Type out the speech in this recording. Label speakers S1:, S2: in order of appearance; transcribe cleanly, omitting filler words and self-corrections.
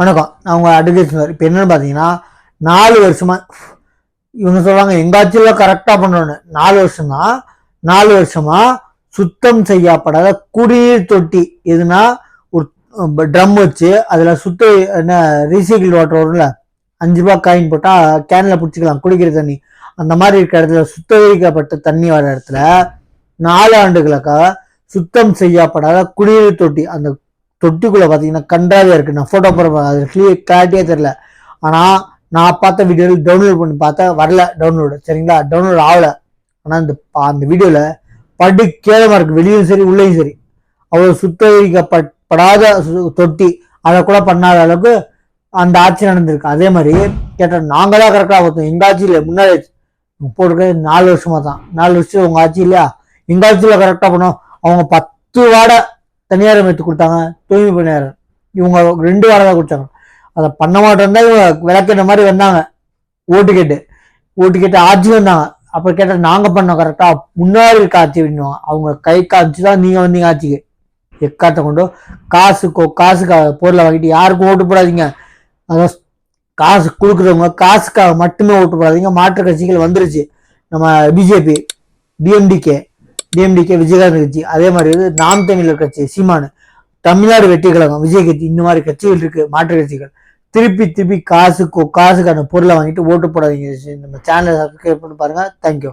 S1: வணக்கம். நான் உங்கள் அட்வொகேட் சார். இப்போ என்னென்னு பார்த்தீங்கன்னா 4 வருஷமா இவங்க சொல்கிறாங்க எங்கள் ஆட்சியில் கரெக்டாக பண்ணணும்னு. 4 வருஷமா சுத்தம் செய்யப்படாத குடிநீர் தொட்டி எதுனா ஒரு ட்ரம் வச்சு அதில் என்ன ரீசைக்கிள் வாட்டர் வரும்ல, 5 ரூபா காயின் போட்டால் கேனில் பிடிச்சிக்கலாம் குடிக்கிற தண்ணி. அந்த மாதிரி இருக்கிற இடத்துல சுத்திகரிக்கப்பட்ட தண்ணி வர இடத்துல 4 ஆண்டுகளுக்காக சுத்தம் செய்யப்படாத குடிநீர் தொட்டி. அந்த தொட்டிக்குள்ள பார்த்தீங்கன்னா கன்றாவே இருக்கு. நான் ஃபோட்டோ போடுறேன், அது கிளாரிட்டியே தெரியல. ஆனால் நான் பார்த்த வீடியோவில் டவுன்லோட் பண்ணி பார்த்தா வரல டவுன்லோடு. சரிங்களா, டவுன்லோட் ஆகலை. ஆனால் அந்த வீடியோவில் படு கேவலமாக இருக்கு, வெளியும் சரி உள்ளேயும் சரி. அவ்வளோ சுத்திகரிக்கப்படாத தொட்டி, அதை கூட பண்ணாத அளவுக்கு அந்த ஆட்சி நடந்திருக்கு. அதே மாதிரி கேட்டால் நாங்கள் தான் கரெக்டாக பார்த்தோம். எங்கள் ஆட்சி இல்லை, முன்னாடி போட்டிருக்க 4 வருஷமா தான். 4 வருஷம் உங்கள் ஆட்சி இல்லையா, எங்கள் ஆட்சியில் கரெக்டாக பண்ணோம். அவங்க 10 வாடை தனியார் அமைத்து கொடுத்தாங்க, தூய்மை பணியார். இவங்க 2 வாரம் தான் கொடுத்தாங்க. அதை பண்ண மாட்டோம் தான் இவங்க விளக்கின மாதிரி வந்தாங்க. ஓட்டு கேட்டு ஆட்சி வந்தாங்க. அப்போ கேட்டால் நாங்கள் பண்ணோம் கரெக்டாக, முன்னாடி இருக்க ஆட்சி அப்படின்வாங்க. அவங்க கை காமிச்சு தான் நீங்கள் வந்தீங்க ஆட்சிக்கு. எக்காட்ட கொண்டு காசுக்காக பொருளை வாங்கிட்டு யாருக்கும் ஓட்டு போடாதீங்க. அதான் காசு கொடுக்குறவங்க காசுக்காக மட்டுமே ஓட்டு போடாதீங்க. மாற்று கட்சிகள் வந்துருச்சு. நம்ம பிஜேபி, டிஎம்டிகே விஜயகாந்த் கட்சி, அதே மாதிரி நாம் தமிழர் கட்சி சீமானு, தமிழ்நாடு வெற்றி கழகம் விஜய் கட்சி, இந்த மாதிரி கட்சிகள் இருக்கு மாற்று கட்சிகள். திருப்பி காசுக்கான பொருளை வாங்கிட்டு ஓட்டு போடாதீங்க. நம்ம சேனலை சப்ஸ்கிரைப் பண்ணி பாருங்க. தேங்க்யூ.